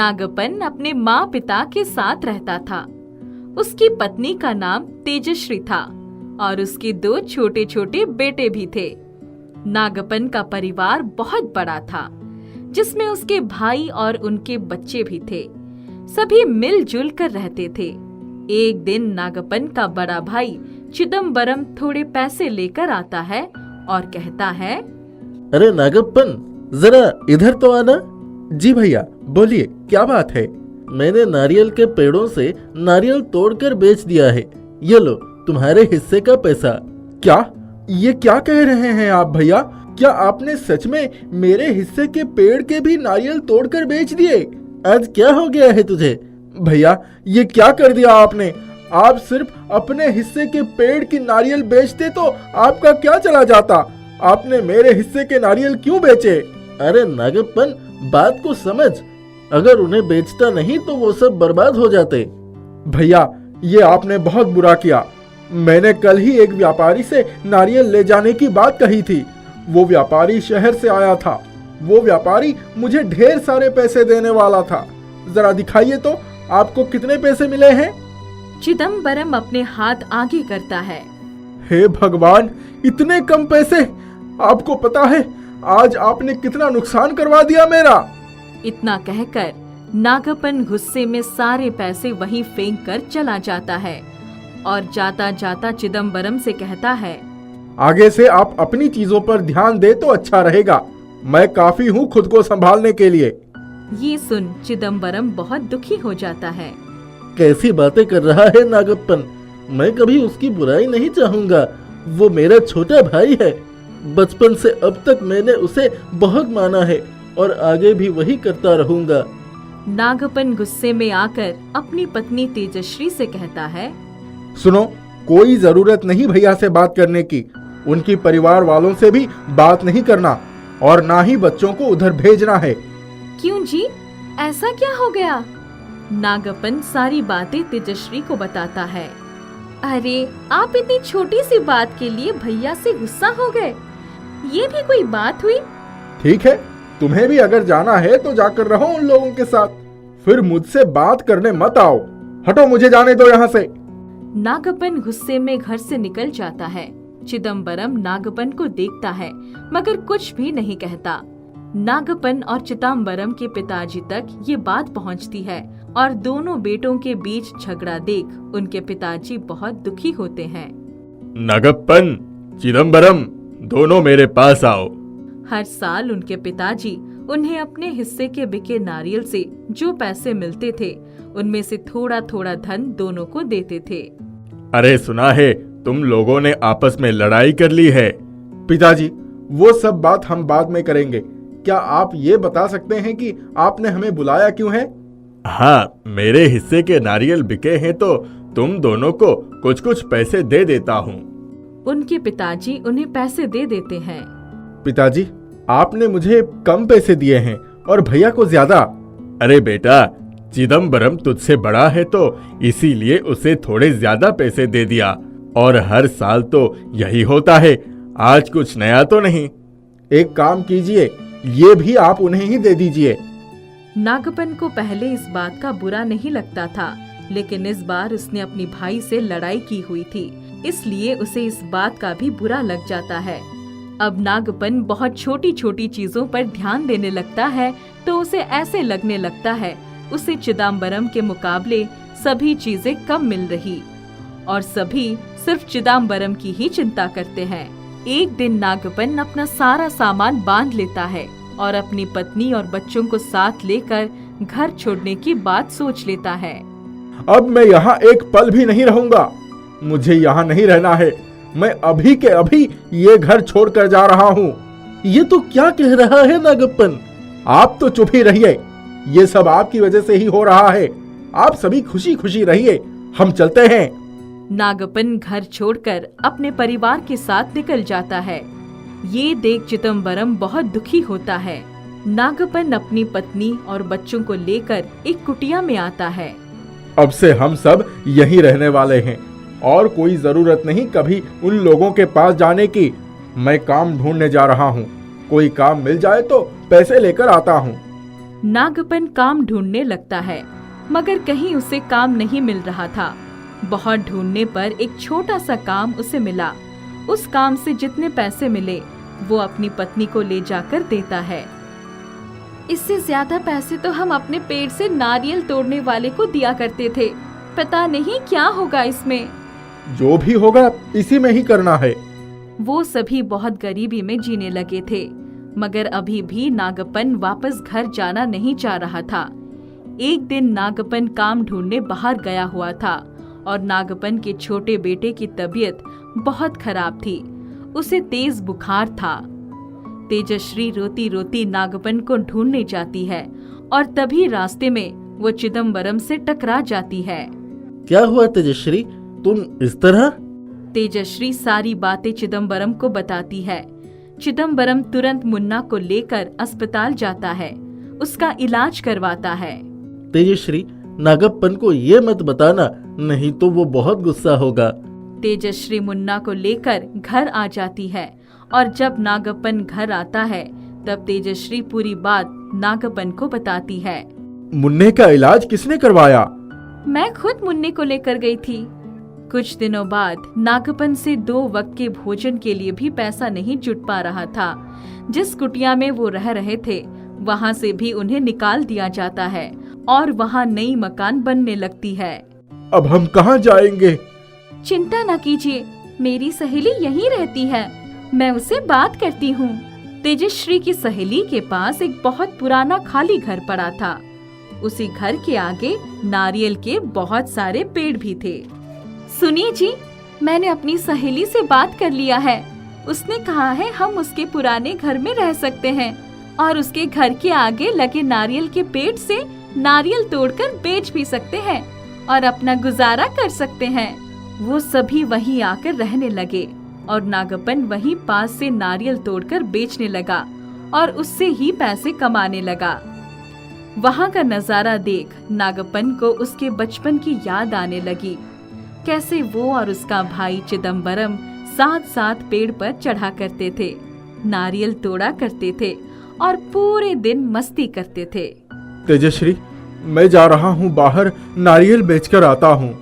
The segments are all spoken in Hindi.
नागप्पन अपने माँ पिता के साथ रहता था। उसकी पत्नी का नाम तेजश्री था और उसके 2 छोटे छोटे बेटे भी थे। नागप्पन का परिवार बहुत बड़ा था, जिसमें उसके भाई और उनके बच्चे भी थे। सभी मिलजुल कर रहते थे। एक दिन नागप्पन का बड़ा भाई चिदम्बरम थोड़े पैसे लेकर आता है और कहता है, अरे नागप्पन, जरा इधर तो आना। जी भैया, बोलिए क्या बात है। मैंने नारियल के पेड़ों से नारियल तोड़कर बेच दिया है। ये लो तुम्हारे हिस्से का पैसा। क्या? ये क्या कह रहे हैं आप भैया? क्या आपने सच में मेरे हिस्से के पेड़ के भी नारियल तोड़कर बेच दिए? आज क्या हो गया है तुझे? भैया, ये क्या कर दिया आपने? आप सिर्फ अपने हिस्से के पेड़ की नारियल बेचते तो आपका क्या चला जाता? आपने मेरे हिस्से के नारियल क्यों बेचे? अरे नागप्पन, बात को समझ। अगर उन्हें बेचता नहीं तो वो सब बर्बाद हो जाते। भैया, ये आपने बहुत बुरा किया। मैंने कल ही एक व्यापारी से नारियल ले जाने की बात कही थी। वो व्यापारी शहर से आया था। वो व्यापारी मुझे ढेर सारे पैसे देने वाला था। जरा दिखाइए तो आपको कितने पैसे मिले हैं? चिदम्बरम अपने हाथ आगे करता है। हे भगवान, इतने कम पैसे! आपको पता है आज आपने कितना नुकसान करवा दिया मेरा। इतना कहकर नागप्पन गुस्से में सारे पैसे वहीं फेंक कर चला जाता है और जाता जाता चिदम्बरम से कहता है, आगे से आप अपनी चीजों पर ध्यान दे तो अच्छा रहेगा। मैं काफी हूँ खुद को संभालने के लिए। ये सुन चिदम्बरम बहुत दुखी हो जाता है। कैसी बातें कर रहा है नागप्पन? मैं कभी उसकी बुराई नहीं चाहूंगा। वो मेरा छोटा भाई है। बचपन से अब तक मैंने उसे बहुत माना है और आगे भी वही करता रहूंगा। नागप्पन गुस्से में आकर अपनी पत्नी तेजश्री से कहता है, सुनो, कोई जरूरत नहीं भैया से बात करने की। उनकी परिवार वालों से भी बात नहीं करना और ना ही बच्चों को उधर भेजना है। क्यों जी, ऐसा क्या हो गया? नागप्पन सारी बातें तेजश्री को बताता है। अरे, आप इतनी छोटी सी बात के लिए भैया से गुस्सा हो गए? ये भी कोई बात हुई? ठीक है, तुम्हें भी अगर जाना है तो जाकर रहो उन लोगों के साथ। फिर मुझसे बात करने मत आओ। हटो, मुझे जाने दो यहाँ से। नागप्पन गुस्से में घर से निकल जाता है। चिदम्बरम नागप्पन को देखता है मगर कुछ भी नहीं कहता। नागप्पन और चिदम्बरम के पिताजी तक ये बात पहुंचती है और दोनों बेटों के बीच झगड़ा देख उनके पिताजी बहुत दुखी होते हैं। नागप्पन, चिदम्बरम, दोनों मेरे पास आओ। हर साल उनके पिताजी उन्हें अपने हिस्से के बिके नारियल से जो पैसे मिलते थे उनमें से थोड़ा थोड़ा धन दोनों को देते थे। अरे सुना है तुम लोगों ने आपस में लड़ाई कर ली है। पिताजी, वो सब बात हम बाद में करेंगे। क्या आप ये बता सकते हैं कि आपने हमें बुलाया क्यों है? हाँ, मेरे हिस्से के नारियल बिके हैं तो तुम दोनों को कुछ कुछ पैसे दे देता हूँ। उनके पिताजी उन्हें पैसे दे देते हैं। पिताजी, आपने मुझे कम पैसे दिए हैं और भैया को ज्यादा। अरे बेटा, चिदम्बरम तुझसे बड़ा है तो इसीलिए उसे थोड़े ज्यादा पैसे दे दिया और हर साल तो यही होता है। आज कुछ नया तो नहीं। एक काम कीजिए, ये भी आप उन्हें ही दे दीजिए। नागप्पन को पहले इस बात का बुरा नहीं लगता था, लेकिन इस बार उसने अपनी भाई से लड़ाई की हुई थी, इसलिए उसे इस बात का भी बुरा लग जाता है। अब नागप्पन बहुत छोटी छोटी चीजों पर ध्यान देने लगता है तो उसे ऐसे लगने लगता है उसे चिदम्बरम के मुकाबले सभी चीजें कम मिल रही और सभी सिर्फ चिदम्बरम की ही चिंता करते हैं। एक दिन नागप्पन अपना सारा सामान बांध लेता है और अपनी पत्नी और बच्चों को साथ लेकर घर छोड़ने की बात सोच लेता है। अब मैं यहाँ एक पल भी नहीं रहूंगा। मुझे यहाँ नहीं रहना है। मैं अभी के अभी ये घर छोड़ कर जा रहा हूँ। ये तो क्या कह रहा है नागप्पन? आप तो चुप ही रहिए। ये सब आपकी वजह से ही हो रहा है। आप सभी खुशी खुशी रहिए। हम चलते हैं। नागप्पन घर छोड़कर अपने परिवार के साथ निकल जाता है। ये देख चिदम्बरम बहुत दुखी होता है। नागप्पन अपनी पत्नी और बच्चों को लेकर एक कुटिया में आता है। अब से हम सब यहीं रहने वाले हैं और कोई जरूरत नहीं कभी उन लोगों के पास जाने की। मैं काम ढूंढने जा रहा हूँ। कोई काम मिल जाए तो पैसे लेकर आता हूँ। नागप्पन काम ढूंढने लगता है, मगर कहीं उसे काम नहीं मिल रहा था। बहुत ढूंढने पर एक छोटा सा काम उसे मिला। उस काम से जितने पैसे मिले वो अपनी पत्नी को ले जाकर देता है। इससे ज्यादा पैसे तो हम अपने पेड़ से नारियल तोड़ने वाले को दिया करते थे। पता नहीं क्या होगा इसमें। जो भी होगा इसी में ही करना है। वो सभी बहुत गरीबी में जीने लगे थे, मगर अभी भी नागप्पन वापस घर जाना नहीं चाह रहा था। एक दिन नागप्पन काम ढूंढने बाहर गया हुआ था और नागप्पन के छोटे बेटे की तबीयत बहुत खराब थी। उसे तेज बुखार था। तेजश्री रोती रोती नागप्पन को ढूंढने जाती है और तभी रास्ते में वो चिदम्बरम से टकरा जाती है। क्या हुआ तेजश्री, तुम इस तरह? तेजश्री सारी बातें चिदम्बरम को बताती है। चिदम्बरम तुरंत मुन्ना को लेकर अस्पताल जाता है, उसका इलाज करवाता है। तेजश्री, नागप्पन को ये मत बताना, नहीं तो वो बहुत गुस्सा होगा। तेजश्री मुन्ना को लेकर घर आ जाती है और जब नागप्पन घर आता है तब तेजश्री पूरी बात नागप्पन को बताती है। मुन्ने का इलाज किसने करवाया? मैं खुद मुन्ने को लेकर गई थी। कुछ दिनों बाद नागप्पन से 2 वक्त के भोजन के लिए भी पैसा नहीं जुट पा रहा था। जिस कुटिया में वो रह रहे थे वहाँ से भी उन्हें निकाल दिया जाता है और वहाँ नई मकान बनने लगती है। अब हम कहाँ जाएंगे? चिंता न कीजिए, मेरी सहेली यहीं रहती है, मैं उससे बात करती हूँ। तेजश्री की सहेली के पास एक बहुत पुराना खाली घर पड़ा था। उसी घर के आगे नारियल के बहुत सारे पेड़ भी थे। सुनिए जी, मैंने अपनी सहेली से बात कर लिया है। उसने कहा है हम उसके पुराने घर में रह सकते हैं और उसके घर के आगे लगे नारियल के पेड़ से नारियल तोड़कर बेच भी सकते हैं और अपना गुजारा कर सकते हैं। वो सभी वहीं आकर रहने लगे और नागप्पन वहीं पास से नारियल तोड़कर बेचने लगा और उससे ही पैसे कमाने लगा। वहाँ का नजारा देख नागप्पन को उसके बचपन की याद आने लगी। कैसे वो और उसका भाई चिदम्बरम साथ साथ पेड़ पर चढ़ा करते थे, नारियल तोड़ा करते थे और पूरे दिन मस्ती करते थे। तेजश्री, मैं जा रहा हूँ बाहर, नारियल बेचकर आता हूँ।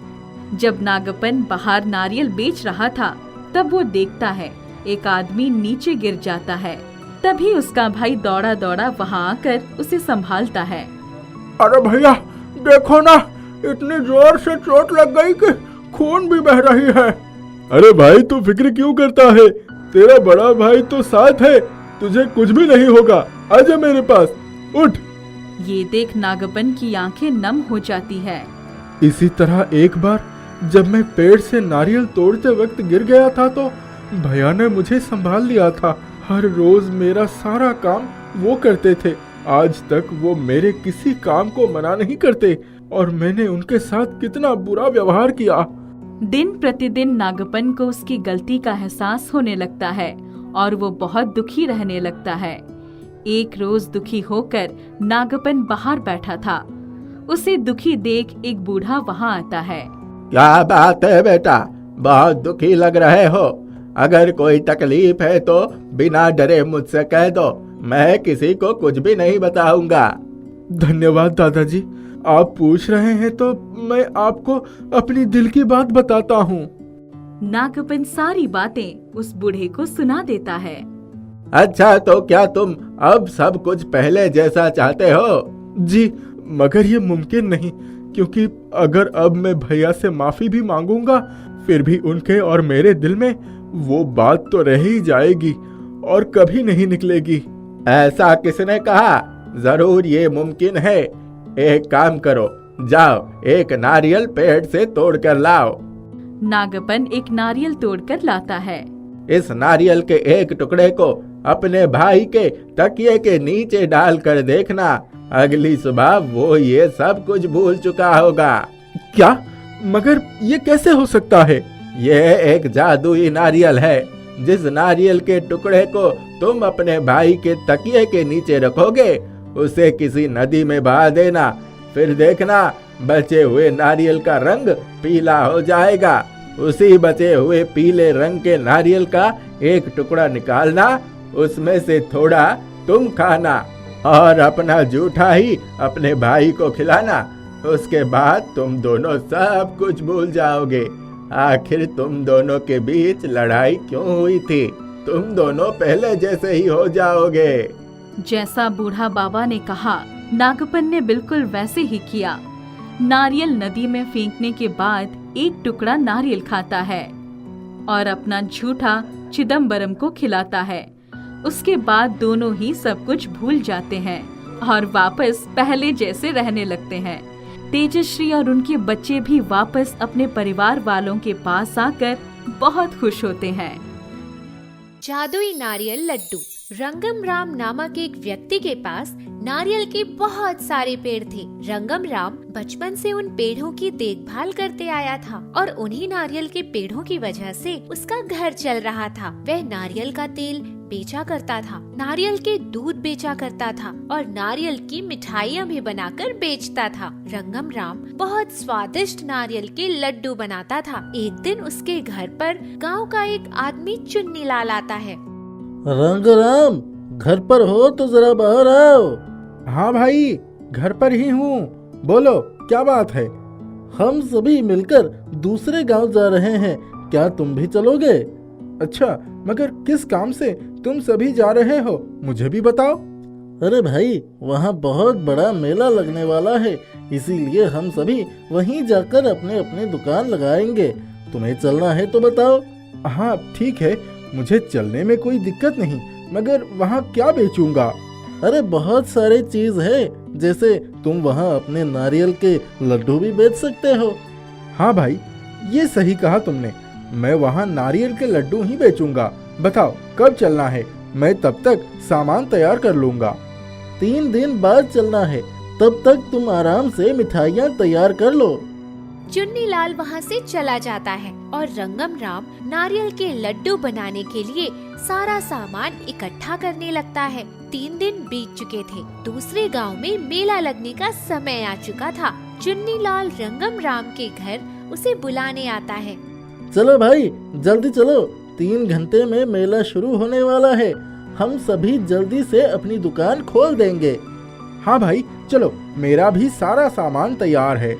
जब नागप्पन बाहर नारियल बेच रहा था तब वो देखता है एक आदमी नीचे गिर जाता है। तभी उसका भाई दौड़ा दौड़ा वहाँ आकर उसे संभालता है। अरे भैया देखो ना, इतनी जोर से चोट लग गई कि खून भी बह रही है। अरे भाई तू फिक्र क्यों करता है, तेरा बड़ा भाई तो साथ है, तुझे कुछ भी नहीं होगा, आजा मेरे पास, उठ। ये देख नागप्पन की आंखें नम हो जाती है। इसी तरह एक बार जब मैं पेड़ से नारियल तोड़ते वक्त गिर गया था तो भैया ने मुझे संभाल लिया था। हर रोज मेरा सारा काम वो करते थे। आज तक वो मेरे किसी काम को मना नहीं करते और मैंने उनके साथ कितना बुरा व्यवहार किया। दिन प्रतिदिन नागप्पन को उसकी गलती का एहसास होने लगता है और वो बहुत दुखी रहने लगता है। एक रोज दुखी होकर नागप्पन बाहर बैठा था। उसे दुखी देख एक बूढ़ा वहाँ आता है। क्या बात है बेटा, बहुत दुखी लग रहे हो? अगर कोई तकलीफ है तो बिना डरे मुझसे कह दो, मैं किसी को कुछ भी नहीं बताऊंगा। धन्यवाद दादाजी, आप पूछ रहे हैं तो मैं आपको अपनी दिल की बात बताता हूँ। नागप्पन सारी बातें उस बूढ़े को सुना देता है। अच्छा, तो क्या तुम अब सब कुछ पहले जैसा चाहते हो? जी, मगर ये मुमकिन नहीं, क्योंकि अगर अब मैं भैया से माफी भी मांगूंगा फिर भी उनके और मेरे दिल में वो बात तो रह ही जाएगी और कभी नहीं निकलेगी। ऐसा किसने कहा? जरूर ये मुमकिन है। एक काम करो, जाओ एक नारियल पेड़ से तोड़ कर लाओ। नागप्पन एक नारियल तोड़कर लाता है। इस नारियल के एक टुकड़े को अपने भाई के तकिए के नीचे डाल कर देखना, अगली सुबह वो ये सब कुछ भूल चुका होगा। क्या? मगर ये कैसे हो सकता है? यह एक जादुई नारियल है। जिस नारियल के टुकड़े को तुम अपने भाई के तकिए के नीचे रखोगे उसे किसी नदी में बहा देना, फिर देखना बचे हुए नारियल का रंग पीला हो जाएगा। उसी बचे हुए पीले रंग के नारियल का एक टुकड़ा निकालना, उसमें से थोड़ा तुम खाना और अपना जूठा ही अपने भाई को खिलाना। उसके बाद तुम दोनों सब कुछ भूल जाओगे। आखिर तुम दोनों के बीच लड़ाई क्यों हुई थी? तुम दोनों पहले जैसे ही हो जाओगे। जैसा बूढ़ा बाबा ने कहा, नागप्पन ने बिल्कुल वैसे ही किया। नारियल नदी में फेंकने के बाद एक टुकड़ा नारियल खाता है और अपना झूठा चिदम्बरम को खिलाता है। उसके बाद दोनों ही सब कुछ भूल जाते हैं और वापस पहले जैसे रहने लगते हैं। तेजश्री और उनके बच्चे भी वापस अपने परिवार वालों के पास आकर बहुत खुश होते हैं। जादुई नारियल लड्डू। रंगम राम नामक एक व्यक्ति के पास नारियल के बहुत सारे पेड़ थे। रंगम राम बचपन से उन पेड़ों की देखभाल करते आया था और उन्हीं नारियल के पेड़ों की वजह से उसका घर चल रहा था। वह नारियल का तेल बेचा करता था, नारियल के दूध बेचा करता था और नारियल की मिठाइयाँ भी बनाकर बेचता था। रंगम राम बहुत स्वादिष्ट नारियल के लड्डू बनाता था। एक दिन उसके घर पर गांव का एक आदमी चुन्नी लाल आता है। रंगराम, घर पर हो तो जरा बाहर आओ। हाँ भाई, घर पर ही हूँ। बोलो, क्या बात है? हम सभी मिलकर दूसरे गांव जा रहे हैं, क्या तुम भी चलोगे? अच्छा, मगर किस काम से तुम सभी जा रहे हो? मुझे भी बताओ। अरे भाई, वहाँ बहुत बड़ा मेला लगने वाला है, इसीलिए हम सभी वहीं जाकर अपने अपने दुकान लगाएंगे। तुम्हें चलना है तो बताओ। हाँ ठीक है, मुझे चलने में कोई दिक्कत नहीं, मगर वहाँ क्या बेचूंगा? अरे बहुत सारे चीज है, जैसे तुम वहाँ अपने नारियल के लड्डू भी बेच सकते हो। हाँ भाई, ये सही कहा तुमने। मैं वहाँ नारियल के लड्डू ही बेचूंगा। बताओ कब चलना है? मैं तब तक सामान तैयार कर लूंगा। 3 दिन बाद चलना है, तब तक तुम आराम से मिठाइयाँ तैयार कर लो। चुन्नी लाल वहाँ से चला जाता है और रंगम राम नारियल के लड्डू बनाने के लिए सारा सामान इकट्ठा करने लगता है। 3 दिन बीत चुके थे। दूसरे गांव में मेला लगने का समय आ चुका था। चुन्नी लाल रंगम राम के घर उसे बुलाने आता है। चलो भाई, जल्दी चलो, 3 घंटे में मेला शुरू होने वाला है। हम सभी जल्दी से अपनी दुकान खोल देंगे। हाँ भाई चलो, मेरा भी सारा सामान तैयार है।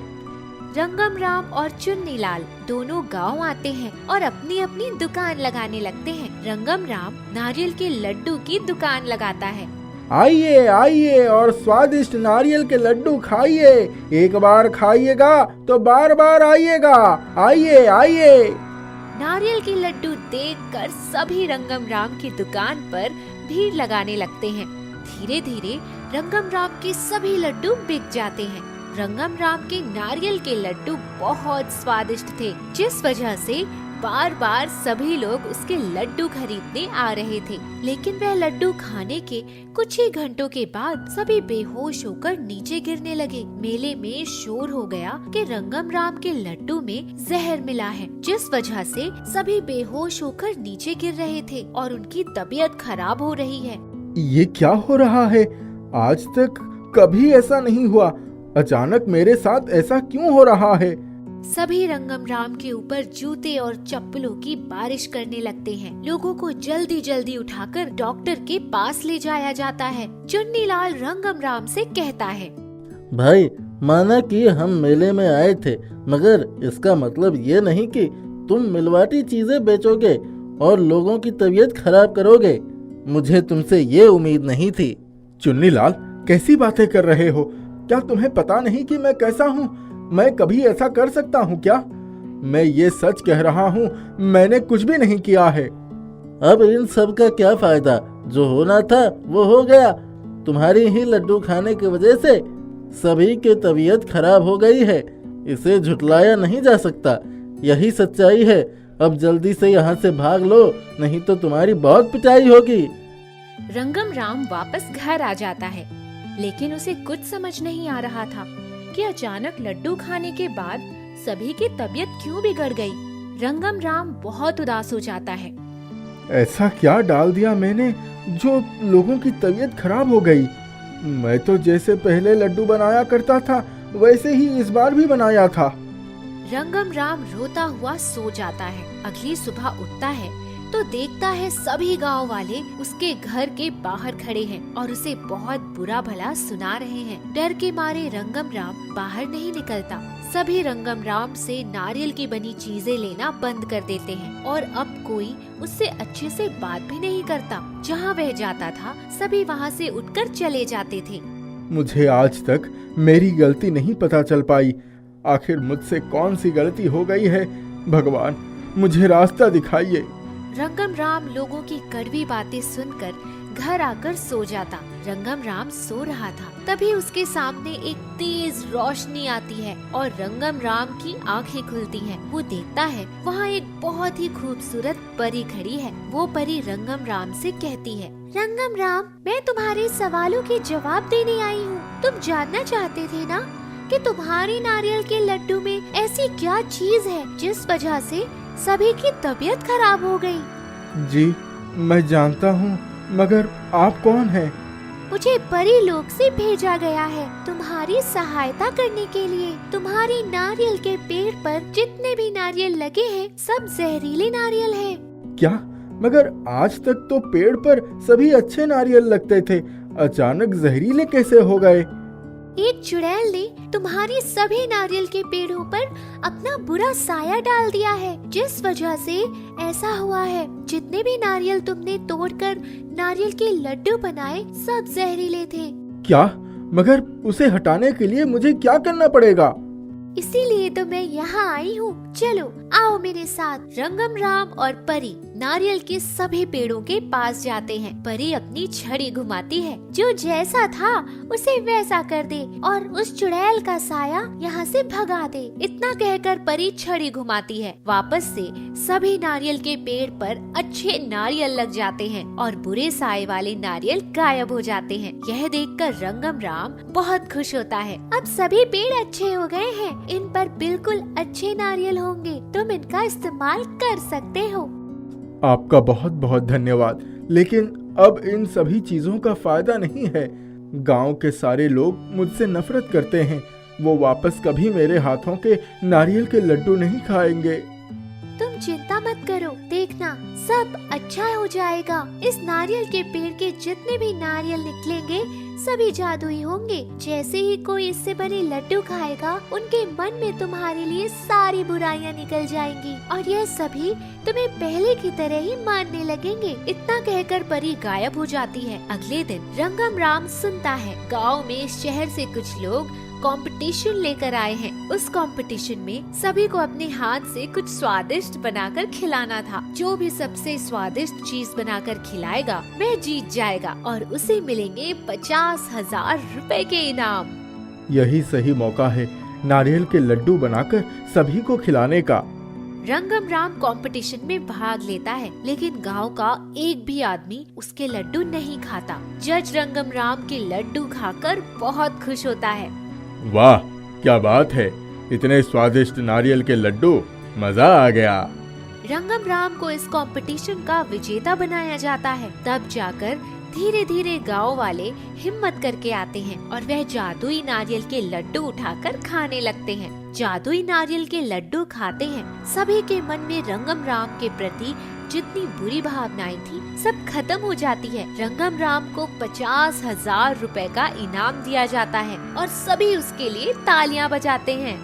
रंगम राम और चुन्नी लाल दोनों गांव आते हैं और अपनी अपनी दुकान लगाने लगते हैं। रंगम राम नारियल के लड्डू की दुकान लगाता है। आइए आइए और स्वादिष्ट नारियल के लड्डू खाइए। एक बार खाइएगा तो बार बार आइएगा। आइए आइए। नारियल के लड्डू देखकर सभी रंगम राम की दुकान पर भीड़ लगाने लगते हैं। धीरे धीरे रंगम राम के सभी लड्डू बिक जाते हैं। रंगम राम के नारियल के लड्डू बहुत स्वादिष्ट थे, जिस वजह से बार बार सभी लोग उसके लड्डू खरीदने आ रहे थे। लेकिन वह लड्डू खाने के कुछ ही घंटों के बाद सभी बेहोश होकर नीचे गिरने लगे। मेले में शोर हो गया कि रंगम राम के लड्डू में जहर मिला है, जिस वजह से सभी बेहोश होकर नीचे गिर रहे थे और उनकी तबीयत खराब हो रही है। ये क्या हो रहा है? आज तक कभी ऐसा नहीं हुआ। अचानक मेरे साथ ऐसा क्यों हो रहा है? सभी रंगम राम के ऊपर जूते और चप्पलों की बारिश करने लगते हैं। लोगों को जल्दी जल्दी उठाकर डॉक्टर के पास ले जाया जाता है। चुन्नी लाल रंगम राम से कहता है, भाई, माना कि हम मेले में आए थे, मगर इसका मतलब ये नहीं कि तुम मिलवाटी चीजें बेचोगे और लोगों की तबीयत खराब करोगे। मुझे तुमसे ये उम्मीद नहीं थी। चुन्नी लाल, कैसी बातें कर रहे हो? क्या तुम्हें पता नहीं कि मैं कैसा हूँ? मैं कभी ऐसा कर सकता हूँ क्या? मैं ये सच कह रहा हूँ, मैंने कुछ भी नहीं किया है। अब इन सब का क्या फायदा? जो होना था वो हो गया। तुम्हारी ही लड्डू खाने की वजह से सभी की तबीयत खराब हो गई है। इसे झुटलाया नहीं जा सकता। यही सच्चाई है। अब जल्दी से यहाँ से भाग लो, नहीं तो तुम्हारी बहुत पिटाई होगी। रंगम राम वापस घर आ जाता है, लेकिन उसे कुछ समझ नहीं आ रहा था कि अचानक लड्डू खाने के बाद सभी की तबीयत क्यों बिगड़ गई। रंगम राम बहुत उदास हो जाता है। ऐसा क्या डाल दिया मैंने जो लोगों की तबीयत खराब हो गई? मैं तो जैसे पहले लड्डू बनाया करता था वैसे ही इस बार भी बनाया था। रंगम राम रोता हुआ सो जाता है। अगली सुबह उठता है तो देखता है सभी गांव वाले उसके घर के बाहर खड़े हैं और उसे बहुत बुरा भला सुना रहे हैं। डर के मारे रंगम राम बाहर नहीं निकलता। सभी रंगम राम से नारियल की बनी चीजें लेना बंद कर देते हैं और अब कोई उससे अच्छे से बात भी नहीं करता। जहाँ वह जाता था सभी वहाँ से उठकर चले जाते थे। मुझे आज तक मेरी गलती नहीं पता चल पाई। आखिर मुझसे कौन सी गलती हो गई है? भगवान, मुझे रास्ता दिखाइए। रंगम राम लोगों की कड़वी बातें सुनकर घर आकर सो जाता। रंगम राम सो रहा था, तभी उसके सामने एक तेज रोशनी आती है और रंगम राम की आंखें खुलती हैं। वो देखता है वहाँ एक बहुत ही खूबसूरत परी खड़ी है। वो परी रंगम राम से कहती है, रंगम राम, मैं तुम्हारे सवालों के जवाब देने आई हूँ। तुम जानना चाहते थे ना कि तुम्हारी नारियल के लड्डू में ऐसी क्या चीज है जिस वजह से सभी की तबीयत खराब हो गई। जी, मैं जानता हूँ, मगर आप कौन हैं? मुझे परी लोक से भेजा गया है तुम्हारी सहायता करने के लिए। तुम्हारी नारियल के पेड़ पर जितने भी नारियल लगे हैं सब जहरीले नारियल हैं। क्या? मगर आज तक तो पेड़ पर सभी अच्छे नारियल लगते थे, अचानक जहरीले कैसे हो गए? एक चुड़ैल ने तुम्हारी सभी नारियल के पेड़ों पर अपना बुरा साया डाल दिया है, जिस वजह से ऐसा हुआ है। जितने भी नारियल तुमने तोड़कर नारियल के लड्डू बनाए सब जहरीले थे। क्या? मगर उसे हटाने के लिए मुझे क्या करना पड़ेगा? इसीलिए तो मैं यहाँ आई हूँ। चलो आओ मेरे साथ। रंगम राम और परी नारियल के सभी पेड़ों के पास जाते हैं। परी अपनी छड़ी घुमाती है, जो जैसा था उसे वैसा कर दे और उस चुड़ैल का साया यहाँ से भगा दे। इतना कहकर परी छड़ी घुमाती है। वापस से सभी नारियल के पेड़ पर अच्छे नारियल लग जाते हैं और बुरे साए वाले नारियल गायब हो जाते हैं। यह देखकर रंगम राम बहुत खुश होता है। अब सभी पेड़ अच्छे हो गए हैं, इन पर बिल्कुल अच्छे नारियल होंगे। तुम इनका इस्तेमाल कर सकते हो। आपका बहुत बहुत धन्यवाद, लेकिन अब इन सभी चीजों का फायदा नहीं है। गांव के सारे लोग मुझसे नफरत करते हैं। वो वापस कभी मेरे हाथों के नारियल के लड्डू नहीं खाएंगे। तुम चिंता मत करो, देखना सब अच्छा हो जाएगा। इस नारियल के पेड़ के जितने भी नारियल निकलेंगे सभी जादुई होंगे। जैसे ही कोई इससे बने लड्डू खाएगा उनके मन में तुम्हारे लिए सारी बुराइयां निकल जाएंगी और यह सभी तुम्हें पहले की तरह ही मानने लगेंगे। इतना कहकर परी गायब हो जाती है। अगले दिन रंगम राम सुनता है गाँव में शहर से कुछ लोग कंपटीशन लेकर आए हैं। उस कंपटीशन में सभी को अपने हाथ से कुछ स्वादिष्ट बनाकर खिलाना था। जो भी सबसे स्वादिष्ट चीज बनाकर खिलाएगा वह जीत जाएगा और उसे मिलेंगे 50,000 रुपए के इनाम। यही सही मौका है नारियल के लड्डू बनाकर सभी को खिलाने का। रंगम राम कंपटीशन में भाग लेता है, लेकिन गांव का एक भी आदमी उसके लड्डू नहीं खाता। जज रंगम राम के लड्डू खाकर बहुत खुश होता है। वाह, क्या बात है, इतने स्वादिष्ट नारियल के लड्डू, मजा आ गया। रंगम राम को इस कंपटीशन का विजेता बनाया जाता है। तब जाकर धीरे धीरे गांव वाले हिम्मत करके आते हैं और वह जादुई नारियल के लड्डू उठाकर खाने लगते हैं। जादुई नारियल के लड्डू खाते हैं सभी के मन में रंगम राम के प्रति जितनी बुरी भावनाएं थी सब खत्म हो जाती है। रंगम राम को 50,000 रुपए का इनाम दिया जाता है और सभी उसके लिए तालियां बजाते हैं।